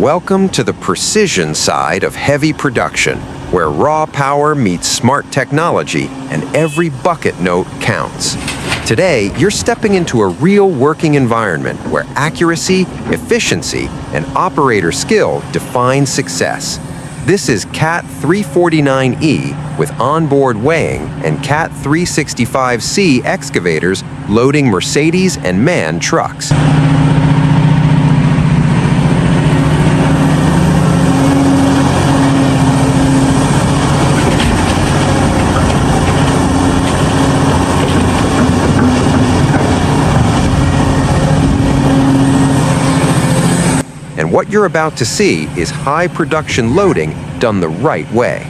Welcome to the precision side of heavy production, where raw power meets smart technology and every bucket note counts. Today, you're stepping into a real working environment where accuracy, efficiency, and operator skill define success. This is CAT 349E with onboard weighing and CAT 365C excavators loading Mercedes and MAN trucks. And what you're about to see is high production loading done the right way.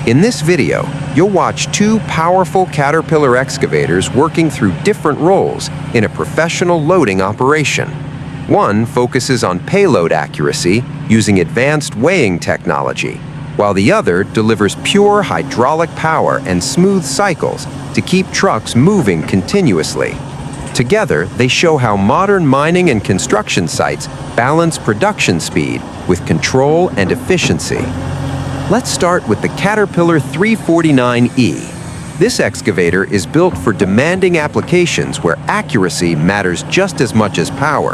In this video, you'll watch two powerful Caterpillar excavators working through different roles in a professional loading operation. One focuses on payload accuracy using advanced weighing technology, while the other delivers pure hydraulic power and smooth cycles to keep trucks moving continuously. Together, they show how modern mining and construction sites balance production speed with control and efficiency. Let's start with the Caterpillar 349E. This excavator is built for demanding applications where accuracy matters just as much as power.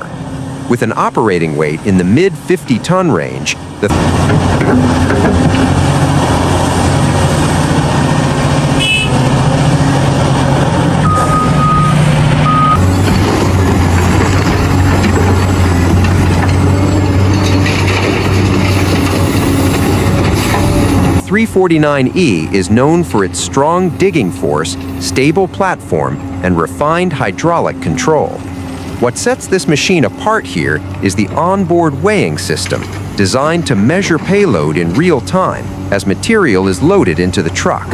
With an operating weight in the mid-50-ton range, the 349E is known for its strong digging force, stable platform, and refined hydraulic control. What sets this machine apart here is the onboard weighing system, designed to measure payload in real time as material is loaded into the truck.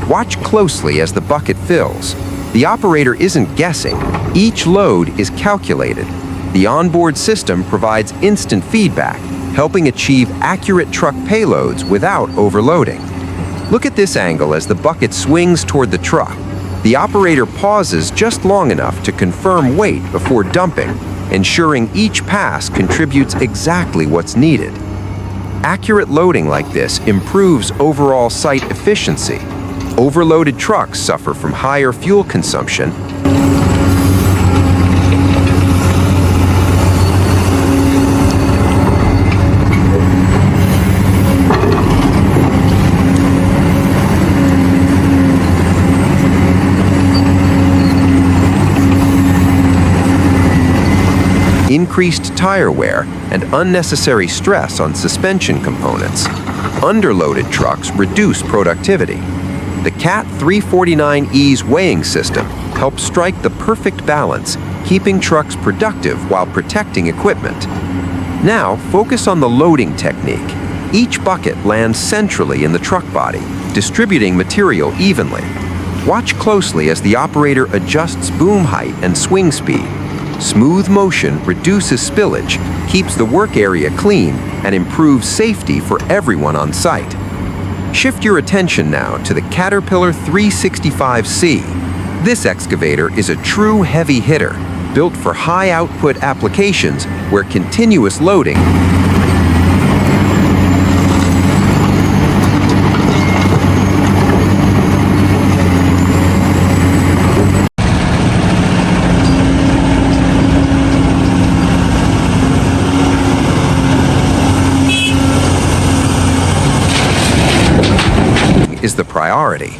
Watch closely as the bucket fills. The operator isn't guessing. Each load is calculated. The onboard system provides instant feedback, helping achieve accurate truck payloads without overloading. Look at this angle as the bucket swings toward the truck. The operator pauses just long enough to confirm weight before dumping, ensuring each pass contributes exactly what's needed. Accurate loading like this improves overall site efficiency. Overloaded trucks suffer from higher fuel consumption, increased tire wear, and unnecessary stress on suspension components. Underloaded trucks reduce productivity. The CAT 349E's weighing system helps strike the perfect balance, keeping trucks productive while protecting equipment. Now, focus on the loading technique. Each bucket lands centrally in the truck body, distributing material evenly. Watch closely as the operator adjusts boom height and swing speed. Smooth motion reduces spillage, keeps the work area clean, and improves safety for everyone on site. Shift your attention now to the Caterpillar 365C. This excavator is a true heavy hitter, built for high-output applications where continuous loading is the priority.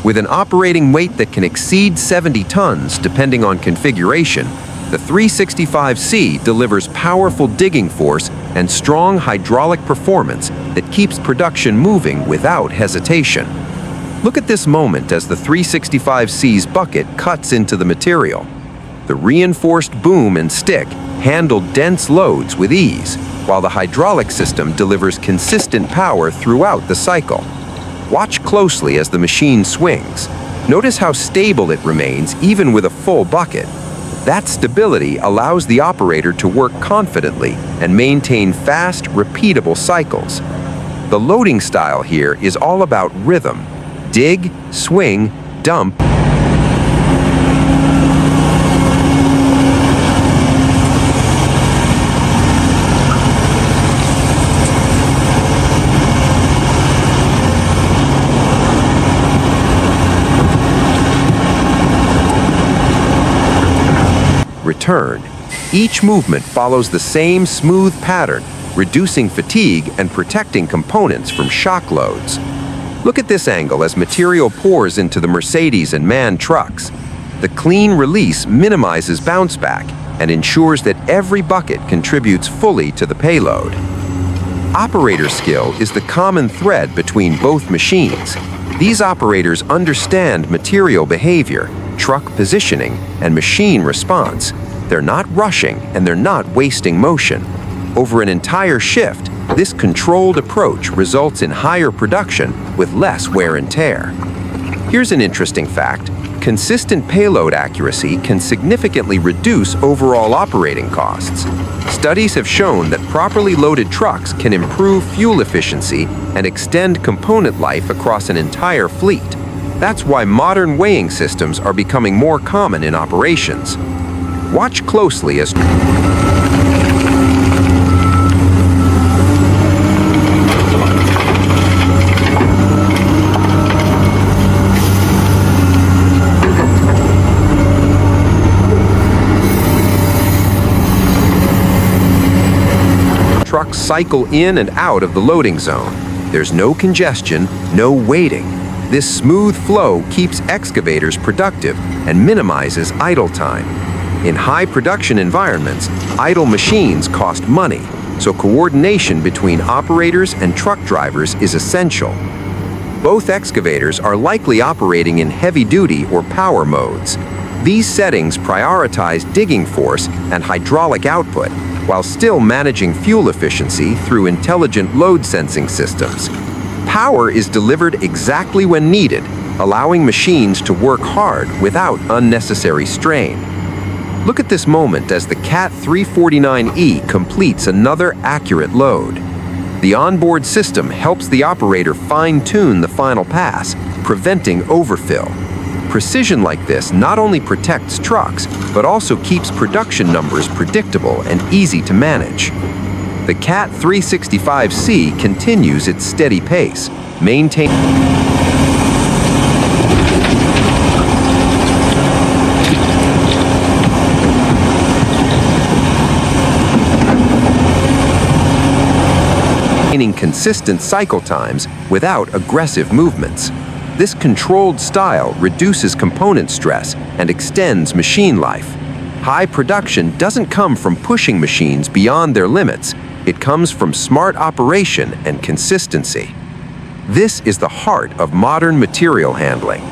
With an operating weight that can exceed 70 tons depending on configuration, the 365C delivers powerful digging force and strong hydraulic performance that keeps production moving without hesitation. Look at this moment as the 365C's bucket cuts into the material. The reinforced boom and stick handle dense loads with ease, while the hydraulic system delivers consistent power throughout the cycle. Watch closely as the machine swings. Notice how stable it remains even with a full bucket. That stability allows the operator to work confidently and maintain fast, repeatable cycles. The loading style here is all about rhythm. Dig, swing, dump, turn. Each movement follows the same smooth pattern, reducing fatigue and protecting components from shock loads. Look at this angle as material pours into the Mercedes and MAN trucks. The clean release minimizes bounce back and ensures that every bucket contributes fully to the payload. Operator skill is the common thread between both machines. These operators understand material behavior, truck positioning, and machine response. They're not rushing and they're not wasting motion. Over an entire shift, this controlled approach results in higher production with less wear and tear. Here's an interesting fact. Consistent payload accuracy can significantly reduce overall operating costs. Studies have shown that properly loaded trucks can improve fuel efficiency and extend component life across an entire fleet. That's why modern weighing systems are becoming more common in operations. Watch closely as trucks cycle in and out of the loading zone. There's no congestion, no waiting. This smooth flow keeps excavators productive and minimizes idle time. In high production environments, idle machines cost money, so coordination between operators and truck drivers is essential. Both excavators are likely operating in heavy-duty or power modes. These settings prioritize digging force and hydraulic output, while still managing fuel efficiency through intelligent load sensing systems. Power is delivered exactly when needed, allowing machines to work hard without unnecessary strain. Look at this moment as the CAT 349E completes another accurate load. The onboard system helps the operator fine-tune the final pass, preventing overfill. Precision like this not only protects trucks, but also keeps production numbers predictable and easy to manage. The CAT 365C continues its steady pace, maintaining consistent cycle times without aggressive movements. This controlled style reduces component stress and extends machine life. High production doesn't come from pushing machines beyond their limits. It comes from smart operation and consistency. This is the heart of modern material handling.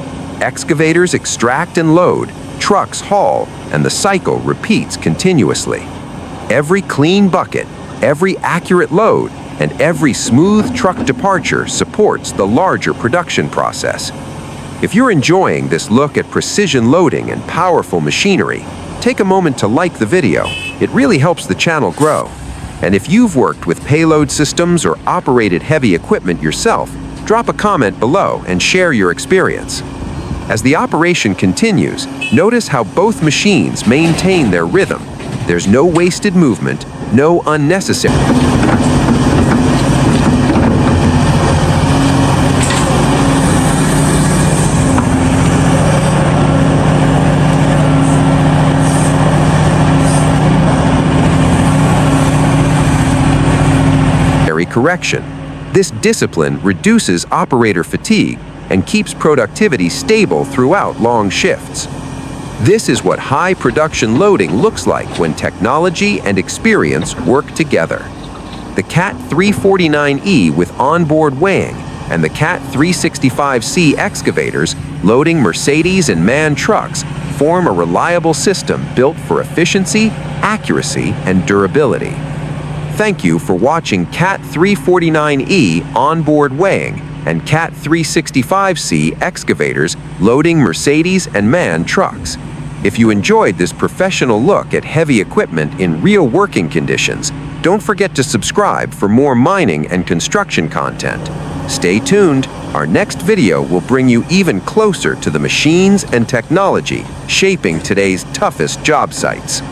Excavators extract and load, trucks haul, and the cycle repeats continuously. Every clean bucket, every accurate load, and every smooth truck departure supports the larger production process. If you're enjoying this look at precision loading and powerful machinery, take a moment to like the video. It really helps the channel grow. And if you've worked with payload systems or operated heavy equipment yourself, drop a comment below and share your experience. As the operation continues, notice how both machines maintain their rhythm. There's no wasted movement, no unnecessary correction. This discipline reduces operator fatigue and keeps productivity stable throughout long shifts. This is what high production loading looks like when technology and experience work together. The CAT 349E with onboard weighing and the CAT 365C excavators loading Mercedes and MAN trucks form a reliable system built for efficiency, accuracy, and durability. Thank you for watching CAT 349E onboard weighing and CAT 365C excavators loading Mercedes and MAN trucks. If you enjoyed this professional look at heavy equipment in real working conditions, don't forget to subscribe for more mining and construction content. Stay tuned. Our next video will bring you even closer to the machines and technology shaping today's toughest job sites.